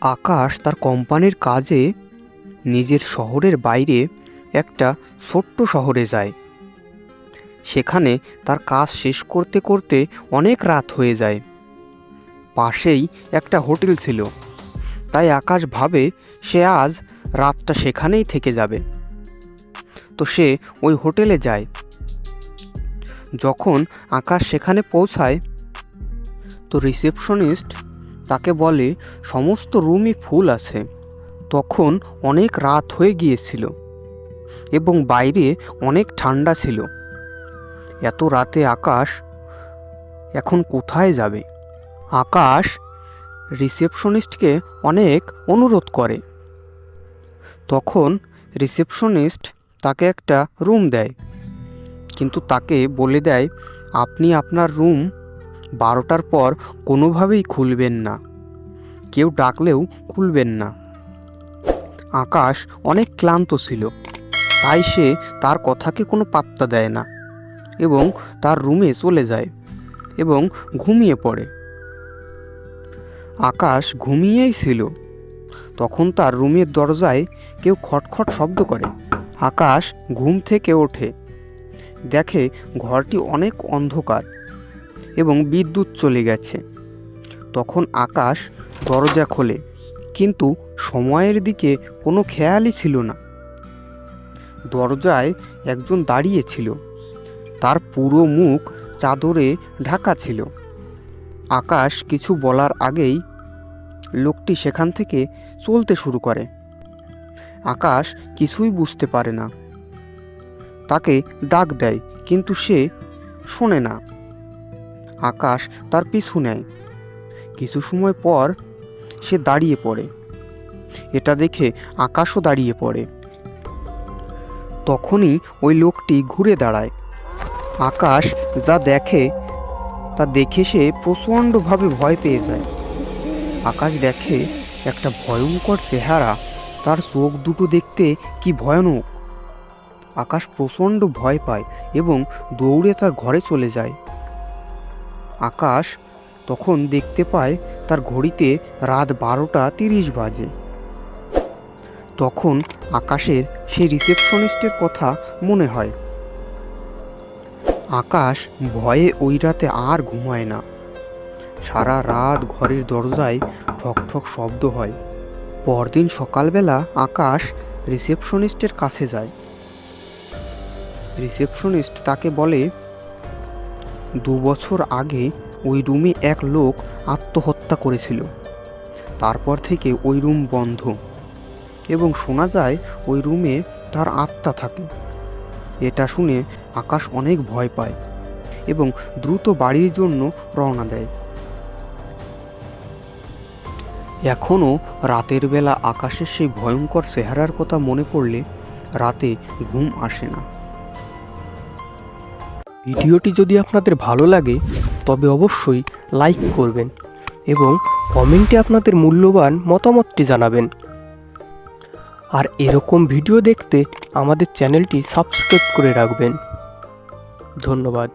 আকাশ তার কোম্পানির কাজে নিজের শহরের বাইরে একটা ছোট্ট শহরে যায়। সেখানে তার কাজ শেষ করতে করতে অনেক রাত হয়ে যায়। পাশেই একটা হোটেল ছিল, তাই আকাশ ভাবে সে আজ রাতটা সেখানেই থেকে যাবে। তো সে ওই হোটেলে যায়। যখন আকাশ সেখানে পৌঁছায় তো রিসেপশনিস্ট তাকে বলে সমস্ত রুমই ফুল আছে। তখন অনেক রাত হয়ে গিয়েছিল এবং বাইরে অনেক ঠান্ডা ছিল। এত রাতে আকাশ এখন কোথায় যাবে? আকাশ রিসেপশনিস্টকে অনেক অনুরোধ করে। তখন রিসেপশনিস্ট তাকে একটা রুম দেয়, কিন্তু তাকে বলে দেয় আপনি আপনার রুম 12টার পর কোনোভাবেই খুলবেন না, কেউ ডাকলেও খুলবেন না। আকাশ অনেক ক্লান্ত ছিল, তাই সে তার কথাকে কোনো পাত্তা দেয় না এবং তার রুমে চলে যায় এবং ঘুমিয়ে পড়ে। আকাশ ঘুমিয়েই ছিল, তখন তার রুমের দরজায় কেউ খটখট শব্দ করে। আকাশ ঘুম থেকে ওঠে, দেখে ঘরটি অনেক অন্ধকার এবং বিদ্যুৎ চলে গেছে। তখন আকাশ দরজা খোলে, কিন্তু সময়ের দিকে কোনো খেয়ালই ছিল না। দরজায় একজন দাঁড়িয়ে ছিল, তার পুরো মুখ চাদরে ঢাকা ছিল। আকাশ কিছু বলার আগেই লোকটি সেখান থেকে চলতে শুরু করে। আকাশ কিছুই বুঝতে পারে না। তাকে ডাক দেয়, কিন্তু সে শোনে না। আকাশ তার পিছু নেয়। কিছু সময় পর সে দাঁড়িয়ে পড়ে। এটা দেখে আকাশও দাঁড়িয়ে পড়ে। তখনই ওই লোকটি ঘুরে দাঁড়ায়। আকাশ যা দেখে তা দেখে সে প্রচণ্ডভাবে ভয় পেয়ে যায়। আকাশ দেখে একটা ভয়ঙ্কর চেহারা, তার চোখ দুটো দেখতে কি ভয়ানক। আকাশ প্রচণ্ড ভয় পায় এবং দৌড়ে তার ঘরে চলে যায়। আকাশ তখন দেখতে পায় তার ঘড়িতে রাত 12:30 বাজে। তখন আকাশের সেই রিসেপশনিস্টের কথা মনে হয়। আকাশ ভয়ে ওই রাতে আর ঘুমায় না। সারা রাত ঘরের দরজায় ঠক ঠক শব্দ হয়। পরদিন সকালবেলা আকাশ রিসেপশনিস্টের কাছে যায়। রিসেপশনিস্ট তাকে বলে 2 বছর আগে ওই রুমে এক লোক আত্মহত্যা করেছিল। তারপর থেকে ওই রুম বন্ধ এবং শোনা যায় ওই রুমে তার আত্মা থাকে। এটা শুনে আকাশ অনেক ভয় পায় এবং দ্রুত বাড়ির জন্য রওনা দেয়। এখনও রাতের বেলা আকাশের সেই ভয়ঙ্কর চেহারার কথা মনে পড়লে রাতে ঘুম আসে না। ভিডিওটি যদি আপনাদের ভালো লাগে তবে অবশ্যই লাইক করবেন এবং কমেন্টে আপনাদের মূল্যবান মতামতটি জানাবেন। আর এরকম ভিডিও দেখতে আমাদের চ্যানেলটি সাবস্ক্রাইব করে রাখবেন। ধন্যবাদ।